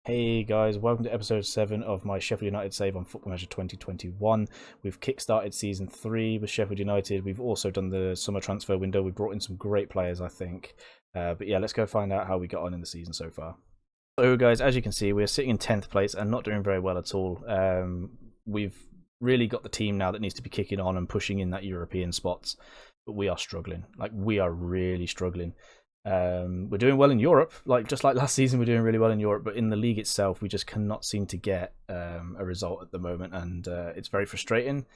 Hey guys, welcome to episode 7 of my Sheffield United save on Football Manager 2021. We've kickstarted season 3 with Sheffield United. We've also done the summer transfer window. We've brought in some great players, I think. But yeah, let's go find out how we got on in the season so far. So guys, as you can see, we're sitting in 10th place and not doing very well at all. We've really got the team now that needs to be kicking on and pushing in that European spots. But we are struggling. We are really struggling. We're doing well in Europe, just like last season. We're doing really well in Europe, but in the league itself, we just cannot seem to get a result at the moment, and it's very frustrating.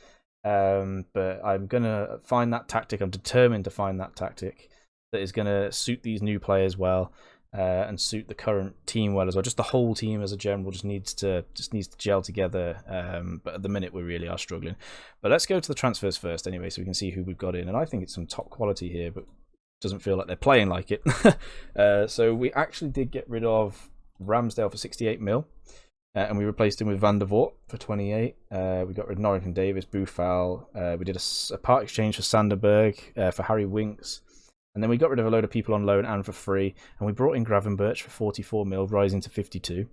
But I'm gonna find that tactic. I'm determined to find that tactic that is gonna suit these new players well, and suit the current team well as well. Just the whole team as a general just needs to gel together. But at the minute, we really are struggling. But let's go to the transfers first, anyway, so we can see who we've got in. And I think it's some top quality here, but doesn't feel like they're playing like it. So we actually did get rid of Ramsdale for 68 mil, and we replaced him with Van der Voort for 28. We got rid of Norrington Davis, Boufal. We did a part exchange for Sanderberg, for Harry Winks, and then we got rid of a load of people on loan and for free, and we brought in Gravenberch for 44 mil, rising to 52.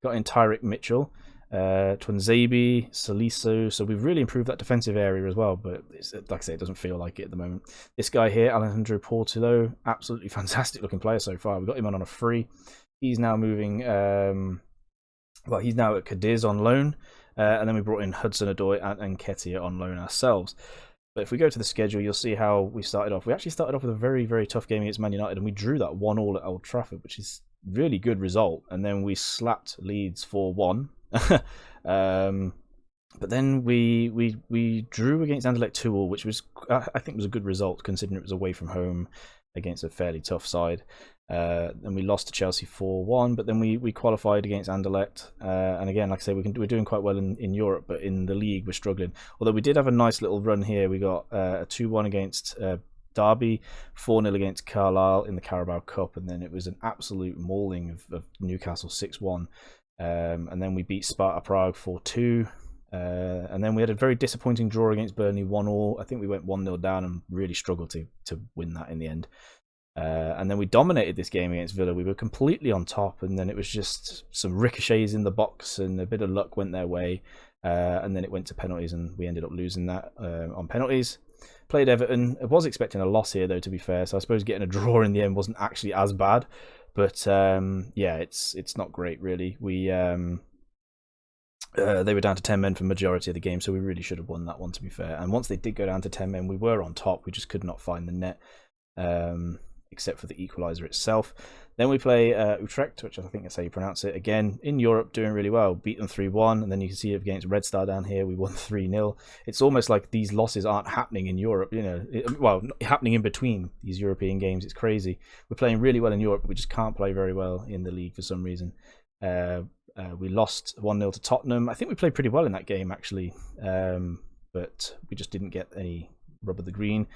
Got in Tyrick Mitchell, Twanzebe, Salisu. So we've really improved that defensive area as well, but like I say, it doesn't feel like it at the moment. This guy here, Alejandro Portillo, absolutely fantastic looking player so far. We got him on a free. He's now moving, he's now at Cadiz on loan, and then we brought in Hudson-Odoi and Nketiah on loan ourselves. But if we go to the schedule, you'll see how we started off. We actually started off with a very, very tough game against Man United, and we drew that 1-1 at Old Trafford, which is really good result. And then we slapped Leeds 4-1. But then we drew against Anderlecht 2-2, which was, I think, was a good result considering it was away from home against a fairly tough side. And we lost to Chelsea 4-1, but then we qualified against Anderlecht. And again, like I say, we're doing quite well in Europe, but in the league we're struggling. Although we did have a nice little run here. We got a 2-1 against Derby, 4-0 against Carlisle in the Carabao Cup, and then it was an absolute mauling of Newcastle 6-1. And then we beat Sparta Prague 4-2. And then we had a very disappointing draw against Burnley 1-1. I think we went 1-0 down and really struggled to win that in the end. And then we dominated this game against Villa. We were completely on top, and then it was just some ricochets in the box and a bit of luck went their way. And then it went to penalties, and we ended up losing that on penalties. Played Everton. I was expecting a loss here, though, to be fair. So I suppose getting a draw in the end wasn't actually as bad. But yeah, it's not great, really. They were down to 10 men for the majority of the game, so we really should have won that one, to be fair. And once they did go down to 10 men, we were on top. We just could not find the net, except for the equaliser itself. Then we play Utrecht, which I think that's how you pronounce it. Again, in Europe, doing really well. Beat them 3-1, and then you can see it against Red Star down here. We won 3-0. It's almost like these losses aren't happening in Europe, happening in between these European games. It's crazy. We're playing really well in Europe, but we just can't play very well in the league for some reason. We lost 1-0 to Tottenham. I think we played pretty well in that game, actually, but we just didn't get any rub of the green.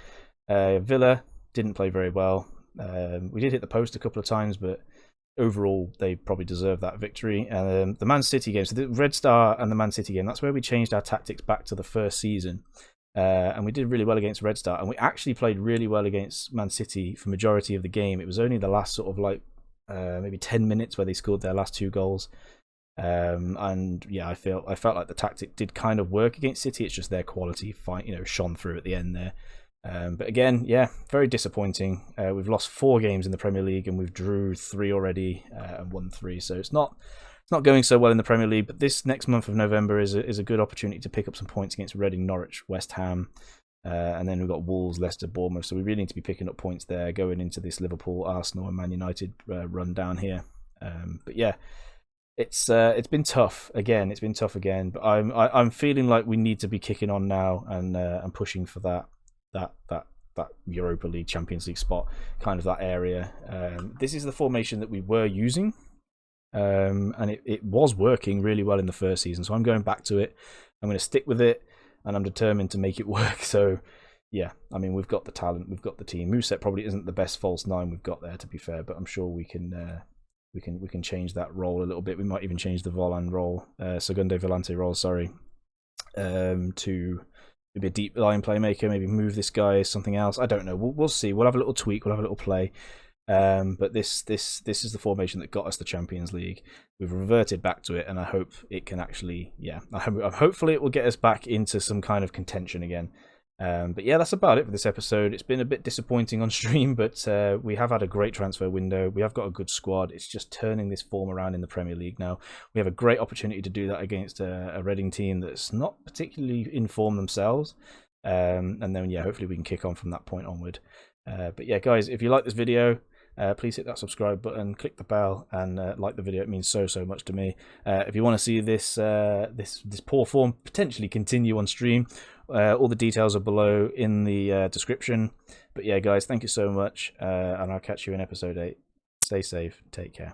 Villa didn't play very well. We did hit the post a couple of times, but overall they probably deserved that victory. The Man City game, so the Red Star and the Man City game, that's where we changed our tactics back to the first season. And we did really well against Red Star, and we actually played really well against Man City for majority of the game. It was only the last sort of maybe 10 minutes where they scored their last 2 goals. And yeah, I felt like the tactic did kind of work against City. It's just their quality shone through at the end there. But again, yeah, very disappointing. We've lost 4 games in the Premier League, and we've drew 3 already and won 3. So it's not going so well in the Premier League. But this next month of November is a good opportunity to pick up some points against Reading, Norwich, West Ham, and then we've got Wolves, Leicester, Bournemouth. So we really need to be picking up points there going into this Liverpool, Arsenal, and Man United run down here. But yeah. It's been tough again. It's been tough again, but I'm feeling like we need to be kicking on now and pushing for that Europa League, Champions League spot, kind of that area. This is the formation that we were using, and it was working really well in the first season. So I'm going back to it. I'm going to stick with it, and I'm determined to make it work. So yeah, I mean, we've got the talent, we've got the team. Mousset probably isn't the best false 9 we've got there, to be fair, but I'm sure we can change that role a little bit. We might even change the Volan role, Segundo Volante role, sorry, to maybe a deep line playmaker. Maybe move this guy something else. I don't know. We'll see. We'll have a little tweak. We'll have a little play. But this is the formation that got us the Champions League. We've reverted back to it, and I hope it can actually, hopefully it will get us back into some kind of contention again. But yeah, that's about it for this episode. It's been a bit disappointing on stream, but we have had a great transfer window. We have got a good squad. It's just turning this form around in the Premier League now. We have a great opportunity to do that against a Reading team that's not particularly in form themselves. And then, yeah, hopefully we can kick on from that point onward. But yeah, guys, if you like this video, please hit that subscribe button, click the bell, and like the video. It means so much to me. If you want to see this poor form potentially continue on stream, all the details are below in the description. But yeah, guys, thank you so much, and I'll catch you in episode 8. Stay safe, take care.